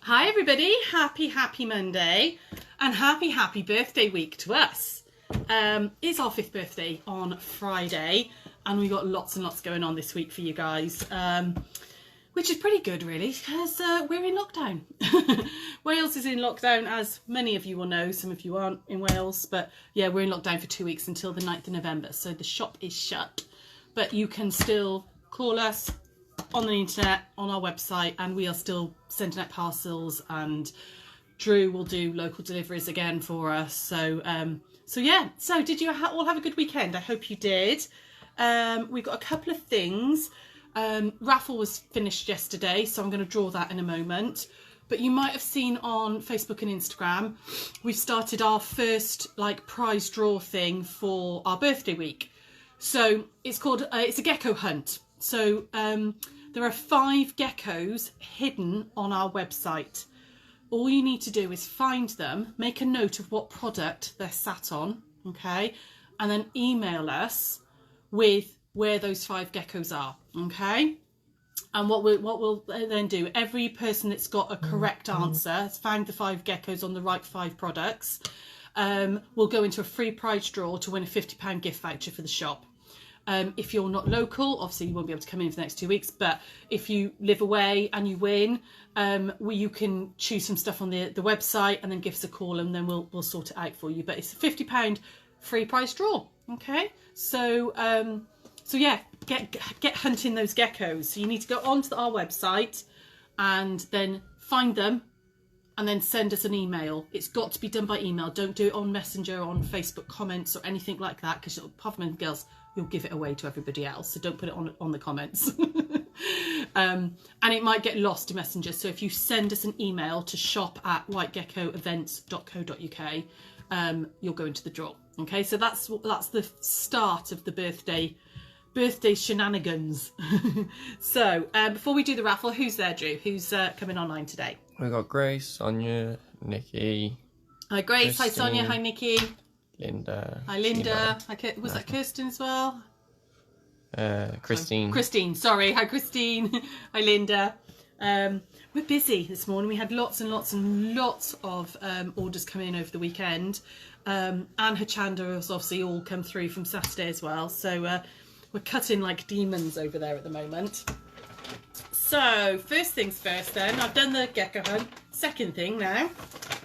Hi everybody, happy Monday and happy birthday week to us. It's our 5th birthday on Friday and we've got lots and lots going on this week for you guys, which is pretty good really because we're in lockdown. Wales is in lockdown, as many of you will know. Some of you aren't in Wales, but yeah, we're in lockdown for 2 weeks until the 9th of November, so the shop is shut, but you can still call us on the internet, on our website, and we are still sending out parcels, and Drew will do local deliveries again for us. So yeah, so did you all have a good weekend? I hope you did. We've got a couple of things. Raffle was finished yesterday, so I'm going to draw that in a moment, but you might have seen on Facebook and Instagram we've started our first prize draw thing for our birthday week. So it's called it's a gecko hunt. So there are 5 geckos hidden on our website. All you need to do is find them, make a note of what product they're sat on, okay, and then email us with where those 5 geckos are, okay. And what we'll then do, every person that's got a correct answer, has found the 5 geckos on the right 5 products, will go into a free prize draw to win a £50 gift voucher for the shop. If you're not local, obviously you won't be able to come in for the next 2 weeks, but if you live away and you win, you can choose some stuff on the website and then give us a call and then we'll sort it out for you. But it's a £50 free prize draw, okay? So yeah, get hunting those geckos. So you need to go onto our website and then find them and then send us an email. It's got to be done by email. Don't do it on Messenger, on Facebook comments or anything like that, because apart from girls, you'll give it away to everybody else. So don't put it on the comments. And it might get lost in Messenger. So if you send us an email to shop@whitegeckoevents.co.uk, you'll go into the draw. Okay, so that's the start of the birthday shenanigans. So before we do the raffle, who's there, Drew? Who's coming online today? We've got Grace, Sonia, Nikki. Hi Grace, Christine, hi Sonia, hi Nikki. Linda. Hi Linda. Hi, was that Kirsten as well? Christine. Christine, sorry. Hi Christine. Hi Linda. We're busy this morning. We had lots and lots of orders come in over the weekend. And Hachanda has obviously all come through from Saturday as well. So we're cutting like demons over there at the moment. So first things first then, I've done the gecko hunt. Second thing now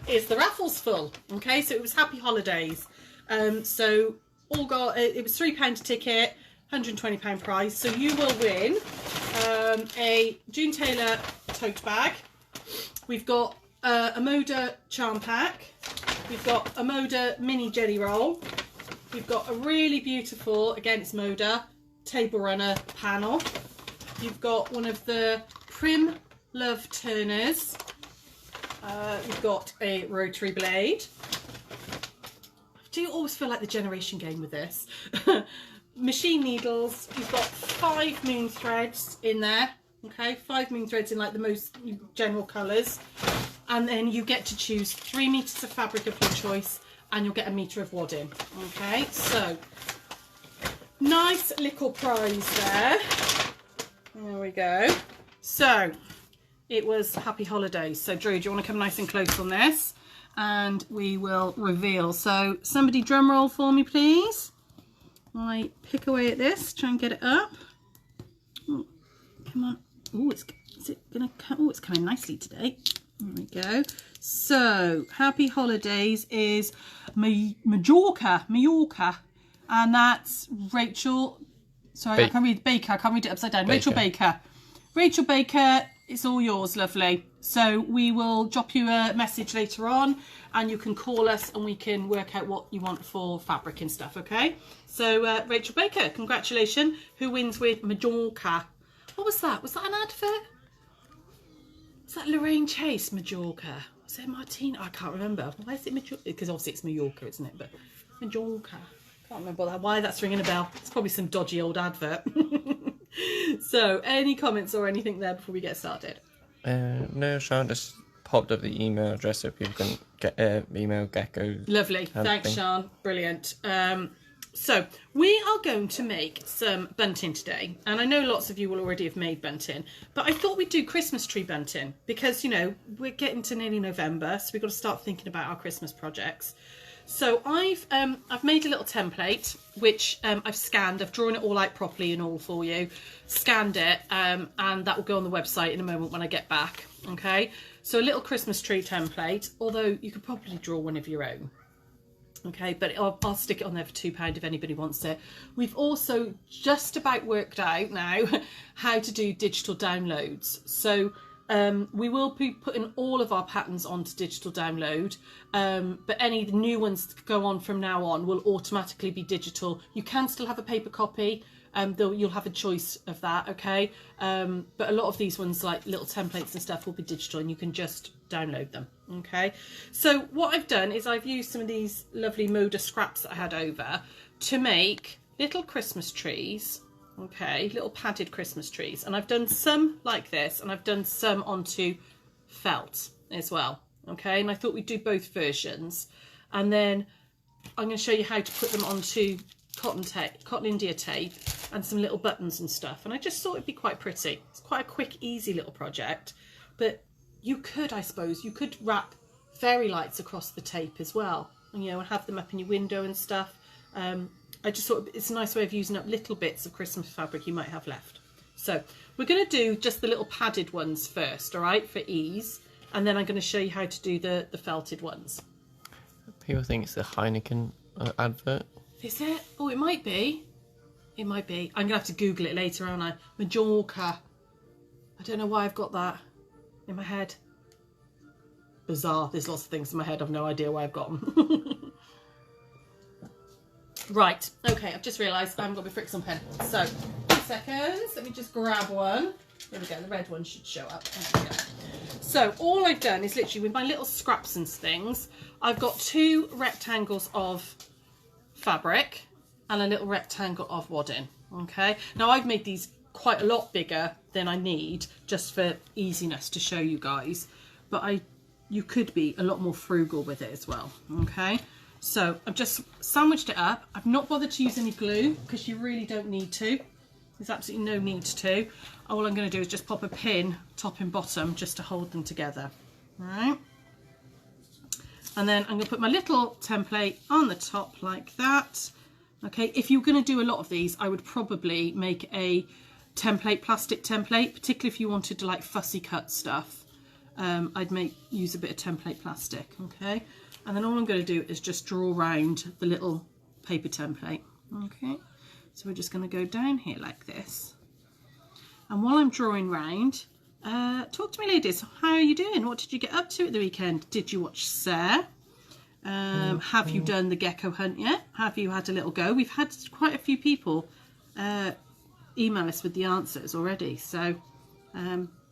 is the raffle's full. Okay, so it was happy holidays. So all got, it was £3 a ticket, £120 prize. So you will win a June Taylor tote bag. We've got a Moda charm pack. We've got a Moda mini jelly roll. We've got a really beautiful, again it's Moda, table runner panel. You've got one of the Prim Love turners. You've got a rotary blade. I do always feel like the generation game with this. Machine needles. You've got 5 moon threads in there. Okay, 5 moon threads in like the most general colours. And then you get to choose 3 metres of fabric of your choice and you'll get a metre of wadding. Okay, so nice little prize there. There we go. So it was happy holidays. So Drew, do you want to come nice and close on this? And we will reveal. So somebody drum roll for me, please. I pick away at this, try and get it up. Oh, come on. Oh, is it gonna come? Oh, it's coming nicely today. There we go. So happy holidays is Mallorca, and that's Rachel. Sorry, I can't read Baker. I can't read it upside down. Rachel Baker. Rachel Baker, it's all yours, lovely. So we will drop you a message later on and you can call us and we can work out what you want for fabric and stuff, okay? So Rachel Baker, congratulations. Who wins with Mallorca? What was that? Was that an advert? Was that Lorraine Chase, Mallorca? Was it Martina? I can't remember. Why is it Mallorca? Because obviously it's Mallorca, isn't it? But Mallorca. Can't remember why that's ringing a bell. It's probably some dodgy old advert. So, any comments or anything there before we get started? No, Sean just popped up the email address so people can get email geckos. Lovely. Thanks, Sean. Brilliant. So we are going to make some bunting today, and I know lots of you will already have made bunting, but I thought we'd do Christmas tree bunting because, you know, we're getting to nearly November, so we've got to start thinking about our Christmas projects. So I've made a little template which I've scanned. I've drawn it all out properly and all for you, scanned it, and that will go on the website in a moment when I get back. Okay, so a little Christmas tree template, although you could probably draw one of your own. Okay, but I'll stick it on there for £2 if anybody wants it. We've also just about worked out now how to do digital downloads. So we will be putting all of our patterns onto digital download, but any new ones that go on from now on will automatically be digital. You can still have a paper copy, though you'll have a choice of that, okay? But a lot of these ones, like little templates and stuff, will be digital and you can just download them, okay? So what I've done is I've used some of these lovely Moda scraps that I had over to make little Christmas trees, okay, little padded Christmas trees, and I've done some like this and I've done some onto felt as well, okay? And I thought we'd do both versions, and then I'm going to show you how to put them onto cotton India tape and some little buttons and stuff, and I just thought it'd be quite pretty. It's quite a quick, easy little project, but you could, I suppose, you could wrap fairy lights across the tape as well, and, you know, and have them up in your window and stuff. I just thought it's a nice way of using up little bits of Christmas fabric you might have left. So we're going to do just the little padded ones first, all right, for ease, and then I'm going to show you how to do the felted ones. People think it's the Heineken advert. Is it? Oh, it might be. It might be. I'm going to have to Google it later, aren't I? Majorca. I don't know why I've got that in my head. Bizarre. There's lots of things in my head. I've no idea why I've got them. Right. Okay, I've just realised I haven't got my Frixion pen. So, 2 seconds. Let me just grab one. There we go. The red one should show up. There we go. So, all I've done is literally with my little scraps and things, I've got 2 rectangles of fabric and a little rectangle of wadding. Okay. Now, I've made these quite a lot bigger than I need just for easiness to show you guys, but you could be a lot more frugal with it as well. Okay, so I've just sandwiched it up. I've not bothered to use any glue because you really don't need to. There's absolutely no need to. All I'm going to do is just pop a pin top and bottom just to hold them together. All right, and then I'm going to put my little template on the top like that. Okay, if you're going to do a lot of these, I would probably make a plastic template, particularly if you wanted to like fussy cut stuff. I'd use a bit of template plastic, okay? And then all I'm going to do is just draw around the little paper template, okay? So we're just going to go down here like this. And while I'm drawing round, talk to me, ladies. How are you doing? What did you get up to at the weekend? Did you watch Sara? Have you done the gecko hunt yet? Have you had a little go? We've had quite a few people email us with the answers already. So,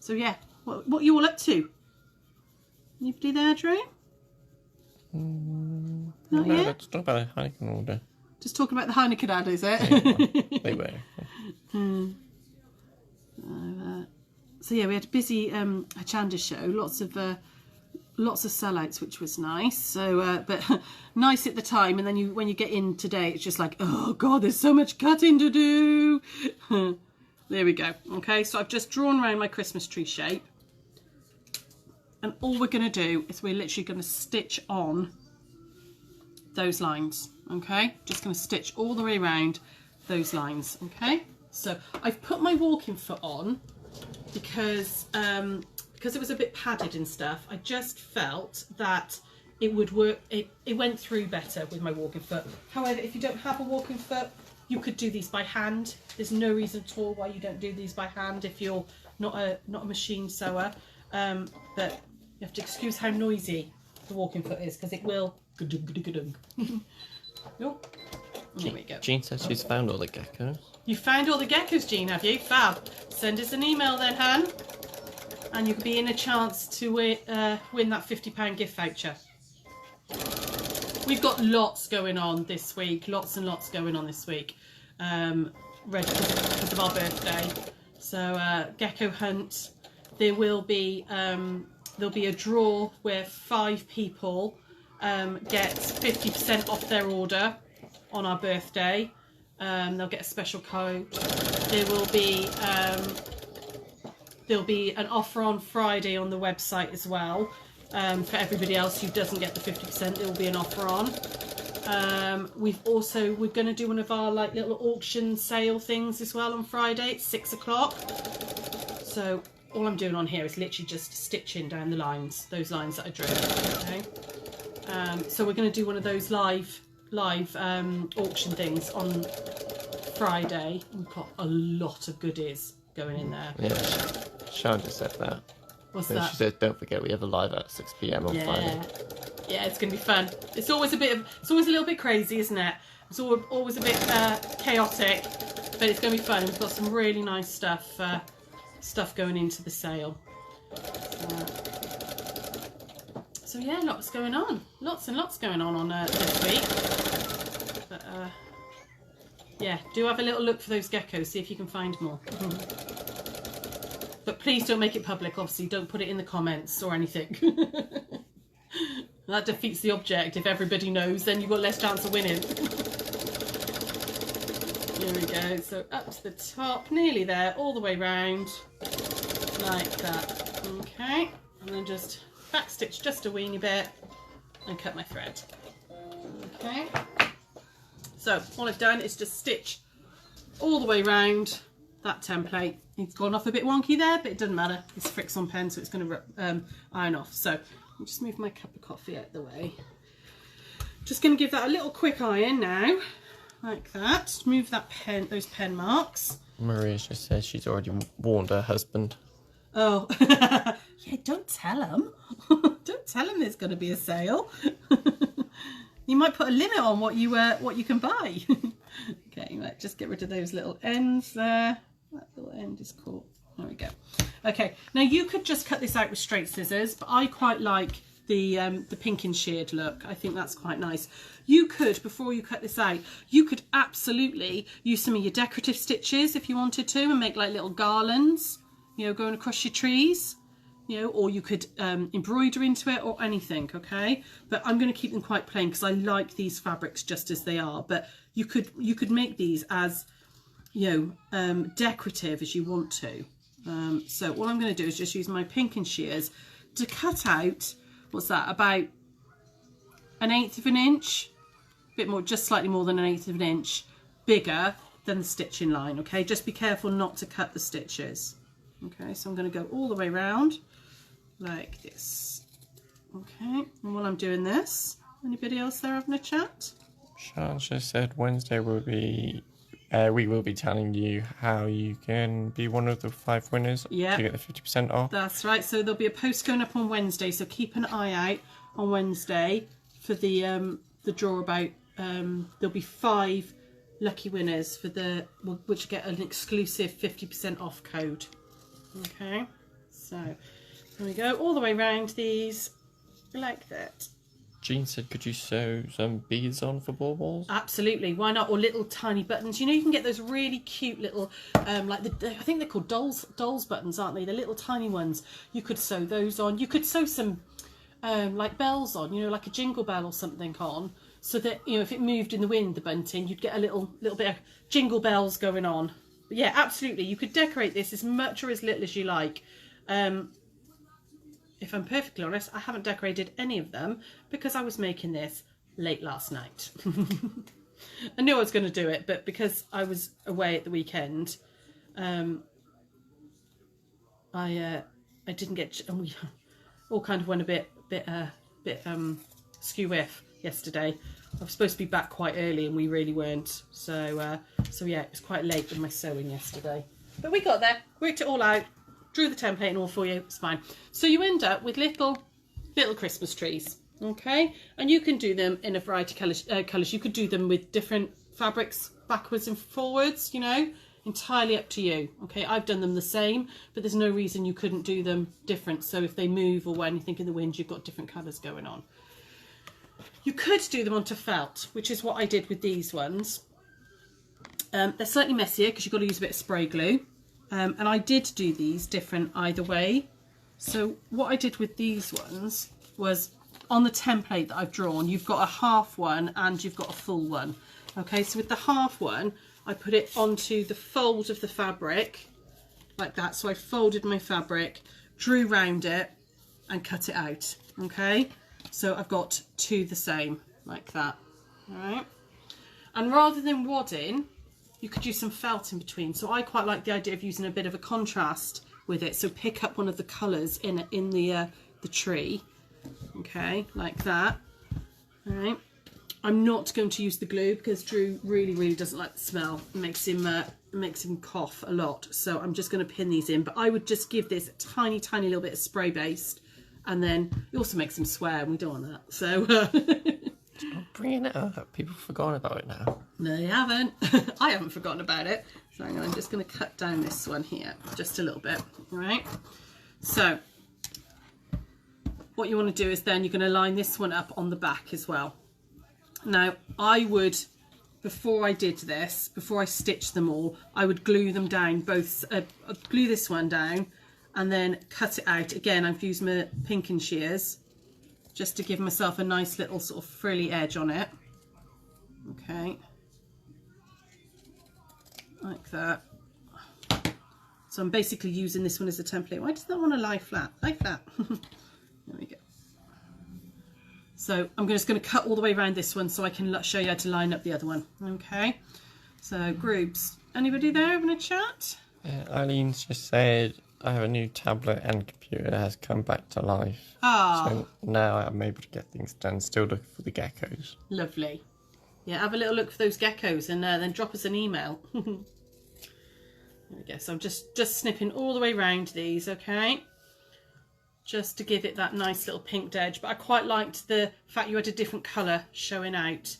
so yeah. What are you all up to? Anybody there, Drew? Not yet? Let's talk about the Heineken order. Just talking about the Heineken ad, is it? Yeah, they were. So yeah, we had a busy Hachanda show. Lots of sellouts, which was nice. So, but nice at the time, and then when you get in today, it's just like, oh god, there's so much cutting to do. There we go. Okay, so I've just drawn around my Christmas tree shape. And all we're going to do is we're literally going to stitch on those lines. Okay, just going to stitch all the way around those lines. Okay, so I've put my walking foot on because it was a bit padded and stuff. I just felt that it would work. It went through better with my walking foot. However, if you don't have a walking foot, you could do these by hand. There's no reason at all why you don't do these by hand if you're not a machine sewer. But you have to excuse how noisy the walking foot is because it will. Oh, there we go. Jean says she's found all the geckos. You found all the geckos, Jean, have you? Fab. Send us an email then, Han. And you could be in a chance to win that £50 gift voucher. We've got lots going on this week. Lots and lots going on this week. Ready because of our birthday. So gecko hunt. There'll be a draw where 5 people get 50% off their order. on our birthday. They'll get a special code. There'll be an offer on Friday on the website as well. For everybody else who doesn't get the 50%, there will be an offer on. We're going to do one of our like little auction sale things as well on Friday. It's 6 o'clock. So all I'm doing on here is literally just stitching down the lines, those lines that I drew. Okay. So we're going to do one of those live auction things on Friday. We've got a lot of goodies going in there. Yeah, Sharon just said that. What's So that? she said, don't forget we have a live at 6 p.m. on Friday. Yeah, it's going to be fun. It's always a little bit crazy, isn't it? It's always a bit chaotic, but it's going to be fun. We've got some really nice stuff going into the sale. So yeah, lots going on. Lots and lots going on this week. But yeah, do have a little look for those geckos, see if you can find more. But please don't make it public, obviously. Don't put it in the comments or anything. That defeats the object. If everybody knows, then you've got less chance of winning. Here we go. So up to the top, nearly there, all the way round, like that. Okay, and then just backstitch just a weeny bit and cut my thread. Okay. So all I've done is just stitch all the way round that template. It's gone off a bit wonky there, but it doesn't matter. It's Frixion pen, so it's going to iron off. So I'll just move my cup of coffee out of the way. Just going to give that a little quick iron now, like that. Move that those pen marks. Maria just says she's already warned her husband. Oh, yeah, don't tell him. Don't tell him there's going to be a sale. You might put a limit on what you can buy. Okay, right, just get rid of those little ends there. That little end is cool. There we go. Okay, now you could just cut this out with straight scissors, but I quite like the pink and sheared look. I think that's quite nice. You could, before you cut this out, you could absolutely use some of your decorative stitches if you wanted to and make like little garlands, you know, going across your trees. You know, or you could embroider into it or anything, okay? But I'm going to keep them quite plain because I like these fabrics just as they are. But you could make these as, you know, decorative as you want to. So what I'm going to do is just use my pink and shears to cut out, what's that, about 1/8 of an inch, a bit more, just slightly more than 1/8 of an inch bigger than the stitching line, okay? Just be careful not to cut the stitches. Okay, so I'm going to go all the way around like this. Okay, and while I'm doing this, anybody else there having a chat? Sharon just said Wednesday we will be telling you how you can be one of the 5 winners to get the 50% off. That's right. So there'll be a post going up on Wednesday. So keep an eye out on Wednesday for the draw about. There'll be 5 lucky winners for which get an exclusive 50% off code. Okay, so there we go, all the way around these like that. Jean said, could you sew some beads on for baubles? Absolutely, why not? Or little tiny buttons. You know, you can get those really cute little, like I think they're called dolls buttons, aren't they? The little tiny ones. You could sew those on. You could sew some like bells on, you know, like a jingle bell or something on, so that, you know, if it moved in the wind, the bunting, you'd get a little bit of jingle bells going on. But yeah, absolutely. You could decorate this as much or as little as you like. If I'm perfectly honest, I haven't decorated any of them because I was making this late last night. I knew I was going to do it, but because I was away at the weekend, I didn't get. We all kind of went a bit skew-whiff yesterday. I was supposed to be back quite early, and we really weren't. So yeah, it was quite late with my sewing yesterday. But we got there, worked it all out, drew the template and all for you. It's fine. So you end up with little Christmas trees, okay? And you can do them in a variety of colours. You could do them with different fabrics, backwards and forwards, you know, entirely up to you. Okay, I've done them the same, but there's no reason you couldn't do them different. So if they move or anything in the wind, you've got different colours going on. You could do them onto felt, which is what I did with these ones. They're slightly messier because you've got to use a bit of spray glue. And I did do these different either way. So what I did with these ones was, on the template that I've drawn, you've got a half one and you've got a full one. Okay, so with the half one, I put it onto the fold of the fabric like that. So I folded my fabric, drew round it and cut it out. Okay, so I've got 2 the same like that. All right, and rather than wadding, you could use some felt in between. So I quite like the idea of using a bit of a contrast with it. So pick up one of the colours in the tree. Okay, like that. All right. I'm not going to use the glue because Drew really doesn't like the smell. It makes him cough a lot. So I'm just going to pin these in. But I would just give this a tiny little bit of spray based, and then it also makes him swear, and we don't want that. So Stop bringing it up. People have forgotten about it now. no, they haven't. I haven't forgotten about it. So hang on, I'm just going to cut down this one here just a little bit. All right. So what you want to do is then you're going to line this one up on the back as well. Now, I would, before I did this, before I stitched them all, I would glue them down, glue this one down and then cut it out. Again, I've used my pinking shears just to give myself a nice little sort of frilly edge on it. Okay, like that. So I'm basically using this one as a template. Why does that want to lie flat? Lie flat. There we go. So I'm just going to cut all the way around this one so I can show you how to line up the other one. Okay, so groups. Anybody there having a chat? Eileen's just said, I have a new tablet and computer that has come back to life. Ah. So now I'm able to get things done, still looking for the geckos. Lovely. Yeah, have a little look for those geckos and then drop us an email. There we go. So I'm just snipping all the way around these, okay? Just to give it that nice little pinked edge. But I quite liked the fact you had a different colour showing out.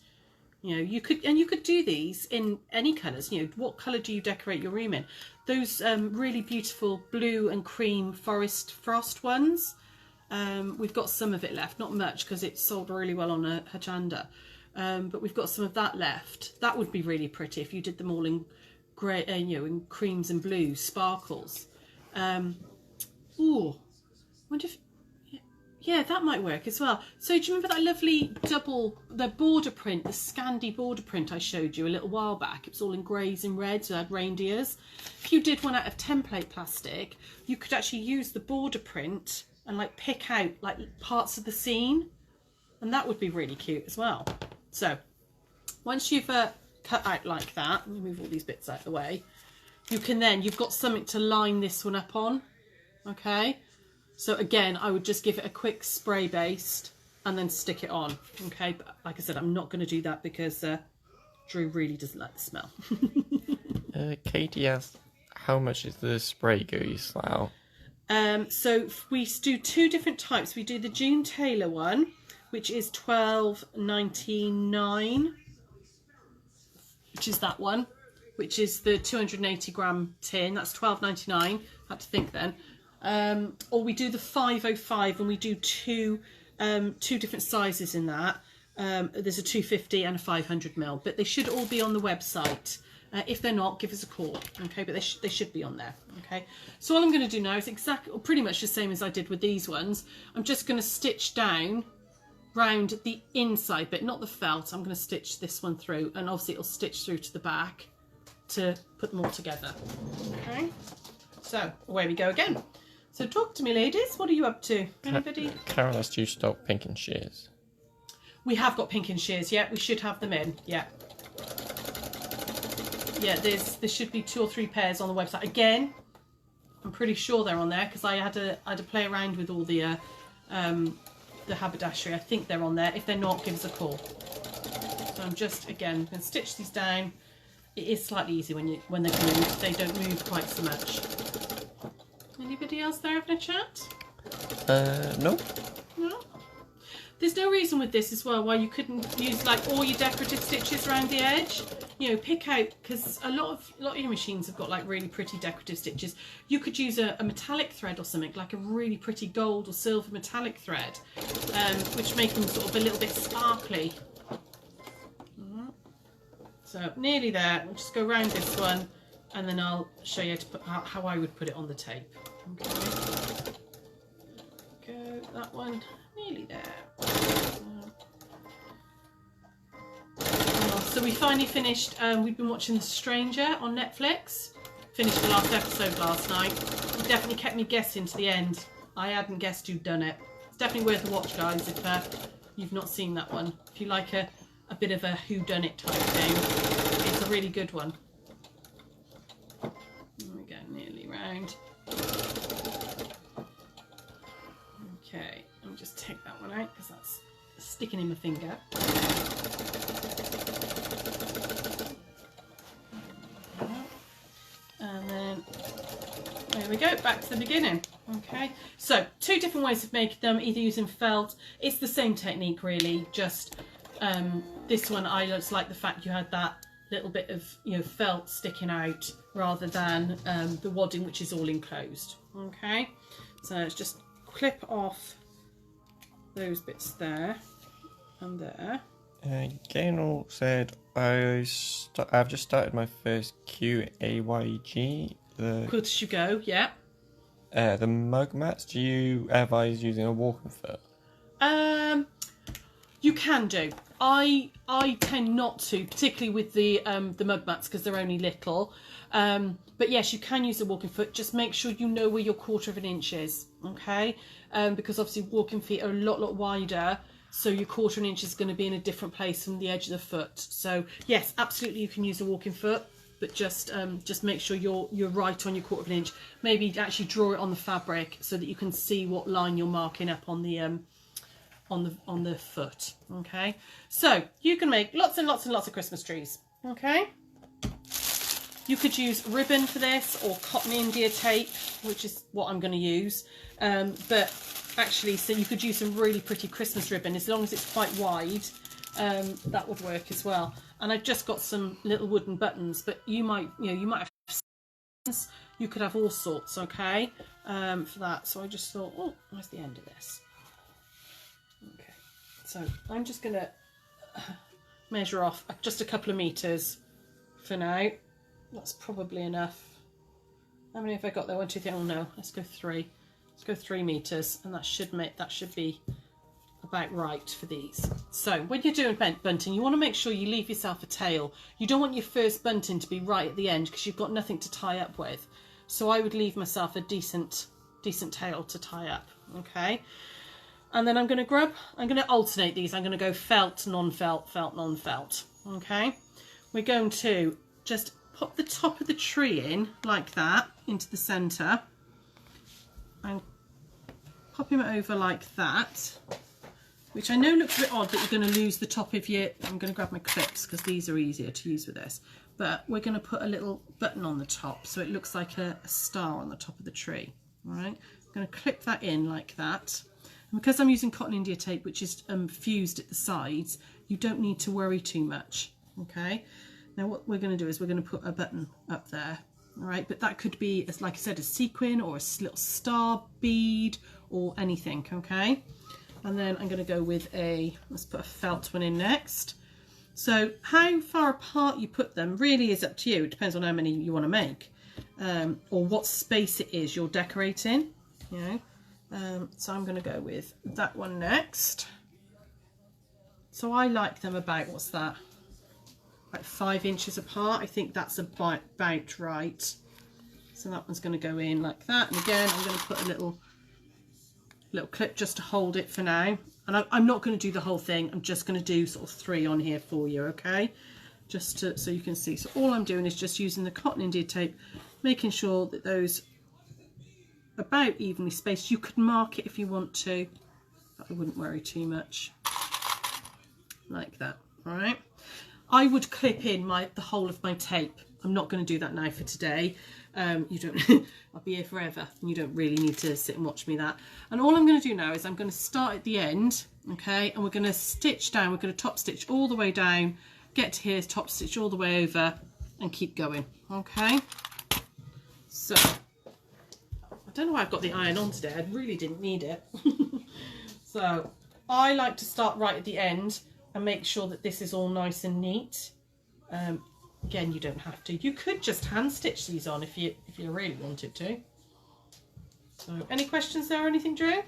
You know, you could do these in any colours. You know, what colour do you decorate your room in? Those really beautiful blue and cream forest frost ones. We've got some of it left, not much because it sold really well on a Hajanda. But we've got some of that left. That would be really pretty if you did them all in grey, you know, in creams and blues, sparkles. Ooh. Wonder if, yeah, that might work as well. So do you remember that lovely the border print, the Scandi border print I showed you a little while back? It was all in greys and reds, so it had reindeers. If you did one out of template plastic, you could actually use the border print and like pick out like parts of the scene, and that would be really cute as well. So once you've cut out like that, let me move all these bits out of the way, you've got something to line this one up on. Okay. So again, I would just give it a quick spray based and then stick it on. Okay, but like I said, I'm not going to do that because Drew really doesn't like the smell. Katie asked, how much is the spray glue, Slough? So we do 2 different types. We do the June Taylor one, which is $12.99, which is that one, which is the 280 gram tin. That's $12.99. Had to think then. Or we do the 505 and we do two different sizes in that. There's a 250 and a 500ml, but they should all be on the website. If they're not, give us a call, okay? But they should be on there, okay? So all I'm going to do now is pretty much the same as I did with these ones. I'm just going to stitch down round the inside bit, not the felt. I'm going to stitch this one through, and obviously it'll stitch through to the back to put them all together, okay? So away we go again. So talk to me, ladies. What are you up to? Anybody? Carol asked you to stop pinking shears. We have got pinking shears. Yeah, we should have them in. Yeah. Yeah, there should be 2 or 3 pairs on the website. Again, I'm pretty sure they're on there because I had to play around with all the haberdashery. I think they're on there. If they're not, give us a call. So I'm just again going to stitch these down. It is slightly easy when they're glued. They don't move quite so much. Anybody else there having a chat? No. No? There's no reason with this as well why you couldn't use like all your decorative stitches around the edge. You know, pick out, because a lot of your machines have got like really pretty decorative stitches. You could use a metallic thread or something, like a really pretty gold or silver metallic thread, which make them sort of a little bit sparkly. So nearly there. We'll just go around this one and then I'll show you how I would put it on the tape. Okay. Go that one, nearly there. So, I'll So we finally finished, we've been watching The Stranger on Netflix. Finished the last episode last night. It definitely kept me guessing to the end. I hadn't guessed who'd done it. It's definitely worth a watch, guys, if you've not seen that one. If you like a bit of a whodunit type thing, it's a really good one. There we go, nearly round. Okay, let me just take that one out because that's sticking in my finger. And then there we go, back to the beginning. Okay, so 2 different ways of making them, either using felt. It's the same technique really, just this one I just like the fact you had that little bit of, you know, felt sticking out rather than the wadding, which is all enclosed. Okay, so let's just clip off those bits there and there. Gaynor said, I've just started my first QAYG. Good as you go, yeah. The mug mats, do you advise using a walking foot? You can do. I tend not to, particularly with the mug mats because they're only little. But yes, you can use a walking foot. Just make sure you know where your 1/4 inch is, okay? Because obviously walking feet are a lot wider, so your 1/4 inch is going to be in a different place from the edge of the foot. So yes, absolutely, you can use a walking foot, but just make sure you're right on your 1/4 inch. Maybe actually draw it on the fabric so that you can see what line you're marking up on the foot. Okay, so you can make lots and lots and lots of Christmas trees. Okay, you could use ribbon for this or cotton India tape, which is what I'm going to use. But actually, so you could use some really pretty Christmas ribbon as long as it's quite wide. That would work as well. And I've just got some little wooden buttons, but you might have, you could have all sorts. Okay, for that. So I just thought, oh, where's the end of this? Okay, so I'm just going to measure off just a couple of meters for now. That's probably enough. How many have I got there? 1, 2, 3. Oh no, let's go 3. Let's go 3 meters, and that should be about right for these. So when you're doing bunting, you want to make sure you leave yourself a tail. You don't want your first bunting to be right at the end because you've got nothing to tie up with. So I would leave myself a decent tail to tie up. Okay. And then I'm going to alternate these. I'm going to go felt, non-felt, felt, non-felt. Okay. We're going to just pop the top of the tree in like that into the centre and pop him over like that, which I know looks a bit odd that you're going to lose the top of your, I'm going to grab my clips because these are easier to use with this, but we're going to put a little button on the top so it looks like a star on the top of the tree. All right, I'm going to clip that in like that. And because I'm using cotton India tape, which is fused at the sides, you don't need to worry too much. Okay, now what we're going to do is we're going to put a button up there. All right, but that could be, as like I said, a sequin or a little star bead or anything. Okay, and then I'm going to go with let's put a felt one in next. So how far apart you put them really is up to you. It depends on how many you want to make, or what space it is you're decorating, you know. So I'm going to go with that one next. So I like them about, what's that, like 5 inches apart. I think that's about right. So that one's going to go in like that. And again, I'm going to put a little clip just to hold it for now. And I'm not going to do the whole thing. I'm just going to do sort of 3 on here for you, okay? Just so you can see. So all I'm doing is just using the cotton India tape, making sure that those are about evenly spaced. You could mark it if you want to, but I wouldn't worry too much. Like that, all right? I would clip in the whole of my tape. I'm not going to do that now for today. You don't. I'll be here forever, and you don't really need to sit and watch me that. And all I'm going to do now is I'm going to start at the end, okay? And we're going to stitch down. We're going to top stitch all the way down, get to here, top stitch all the way over, and keep going, okay? So I don't know why I've got the iron on today. I really didn't need it. So I like to start right at the end and make sure that this is all nice and neat. Again, you don't have to. You could just hand stitch these on if you really wanted to. So any questions there or anything, Drew?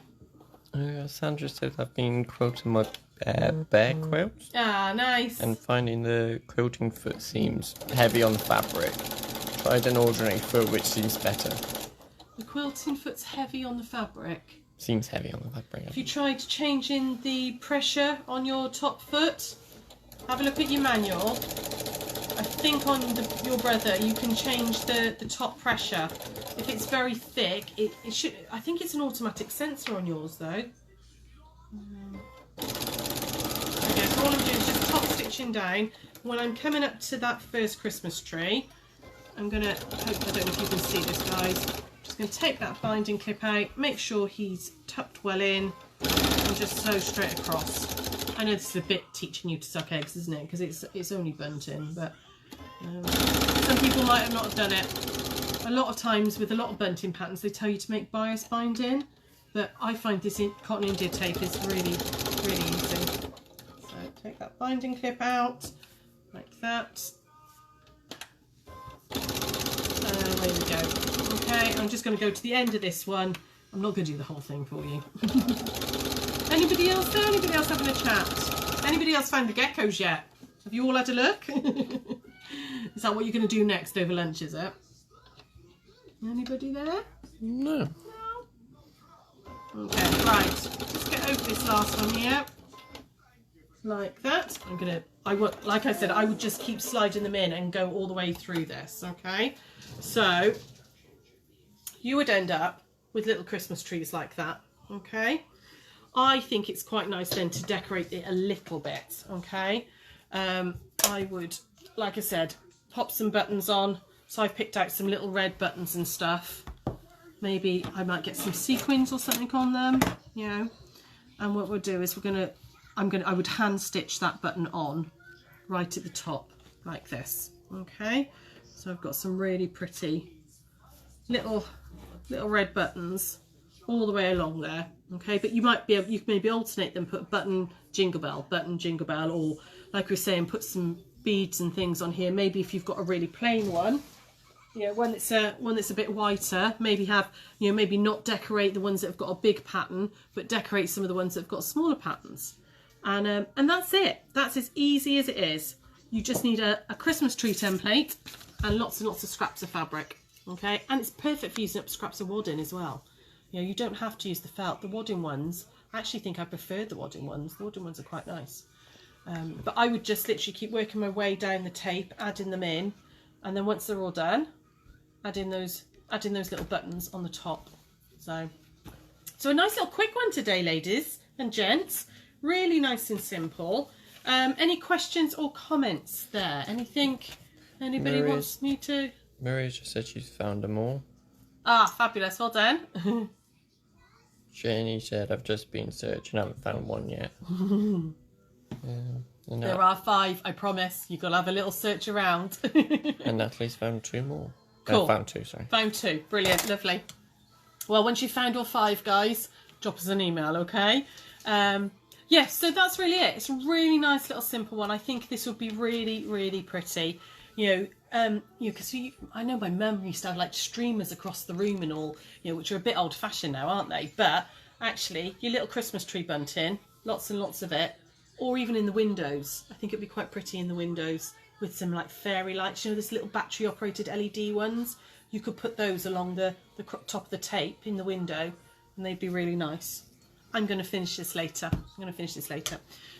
Sandra said I've been quilting my bear quilts. Ah, nice. And finding the quilting foot seems heavy on the fabric. Tried an ordinary foot, which seems better. The quilting foot's heavy on the fabric. Seems heavy on the fabric. Have you tried changing the pressure on your top foot? Have a look at your manual. I think on your brother you can change the top pressure. If it's very thick, it should. I think it's an automatic sensor on yours though. Okay, so all I'm doing is just top stitching down. When I'm coming up to that first Christmas tree, I'm gonna I don't know if you can see this, guys. Just gonna take that binding clip out, make sure he's tucked well in, and just sew straight across. I know this is a bit teaching you to suck eggs, isn't it? Because it's only bunting, but some people might have not done it. A lot of times with a lot of bunting patterns, they tell you to make bias binding, but I find this cotton India tape is really, really easy. So take that binding clip out, like that. There we go. Okay, I'm just going to go to the end of this one. I'm not going to do the whole thing for you. Anybody else there? Anybody else having a chat? Anybody else found the geckos yet? Have you all had a look? Is that what you're going to do next over lunch, is it? Anybody there? No. No? Okay, right. Just get over this last one here. Like that. Like I said, I would just keep sliding them in and go all the way through this, okay? So, you would end up with little Christmas trees like that, okay? I think it's quite nice then to decorate it a little bit, okay? I would, like I said, pop some buttons on. So I've picked out some little red buttons and stuff. Maybe I might get some sequins or something on them, you know. And what we'll do is I would hand stitch that button on right at the top like this, okay? So I've got some really pretty little red buttons all the way along there, okay? But you can maybe alternate them, put button jingle bell, or like we were saying, put some beads and things on here. Maybe if you've got a really plain one, you know, one that's a bit whiter, maybe have, you know, maybe not decorate the ones that have got a big pattern, but decorate some of the ones that have got smaller patterns. And that's it. That's as easy as it is. You just need a Christmas tree template and lots and lots of scraps of fabric, okay? And it's perfect for using up scraps of wadding as well. You know, you don't have to use the felt. The wadding ones, I actually think I prefer the wadding ones. The wadding ones are quite nice. But I would just literally keep working my way down the tape, adding them in, and then once they're all done, adding those little buttons on the top. So a nice little quick one today, ladies and gents. Really nice and simple. Any questions or comments there? Anything anybody wants me to? Maria just said she's found them all. Ah, fabulous. Well done. Jenny said I've just been searching, I haven't found one yet. There are 5, I promise. You've got to have a little search around. And Natalie's found 2 more. Cool. Found 2, sorry. Found 2. Brilliant. Lovely. Well, once you've found all 5, guys, drop us an email, okay? Yes, so that's really it. It's a really nice little simple one. I think this would be really, really pretty. You know, because I know my mum used to have like streamers across the room and all, you know, which are a bit old-fashioned now, aren't they? But actually, your little Christmas tree bunting, lots and lots of it, or even in the windows. I think it'd be quite pretty in the windows with some like fairy lights. You know, this little battery-operated LED ones. You could put those along the top of the tape in the window, and they'd be really nice. I'm going to finish this later.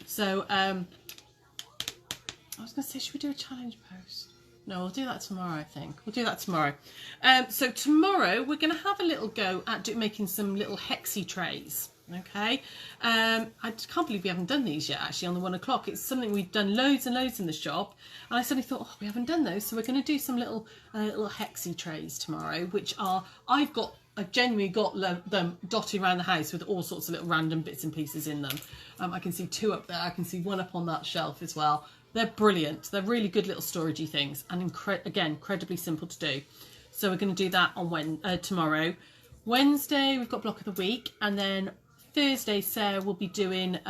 So, I was going to say, should we do a challenge post? No, we'll do that tomorrow, I think. We'll do that tomorrow. So tomorrow, we're going to have a little go at making some little hexie trays. Okay. I can't believe we haven't done these yet, actually, on the 1 o'clock. It's something we've done loads and loads in the shop. And I suddenly thought, oh, we haven't done those. So we're going to do some little hexie trays tomorrow, which are, I've genuinely got them dotted around the house with all sorts of little random bits and pieces in them. I can see 2 up there. I can see 1 up on that shelf as well. They're brilliant. They're really good little storagey things, and again, incredibly simple to do. So we're going to do that on tomorrow. Wednesday, we've got block of the week, and then Thursday, Sarah will be doing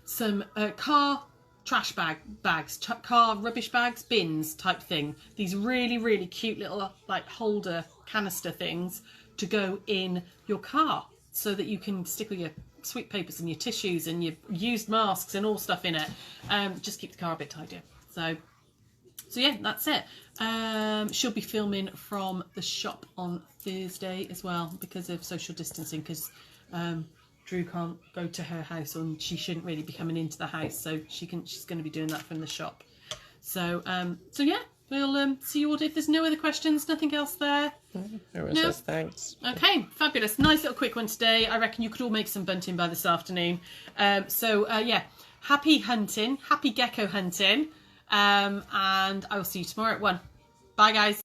some car trash bags, car rubbish bags, bins type thing. These really, really cute little like holder canister things to go in your car. so that you can stick with your sweet papers and your tissues and your used masks and all stuff in it. Just keep the car a bit tidier. So yeah, that's it. She'll be filming from the shop on Thursday as well because of social distancing, because Drew can't go to her house and she shouldn't really be coming into the house, so she's going to be doing that from the shop. So yeah, we'll see you all. If there's no other questions, nothing else there. Everyone says thanks. Okay, fabulous. Nice little quick one today. I reckon you could all make some bunting by this afternoon. Yeah, happy hunting, happy gecko hunting. And I will see you tomorrow at 1. Bye, guys.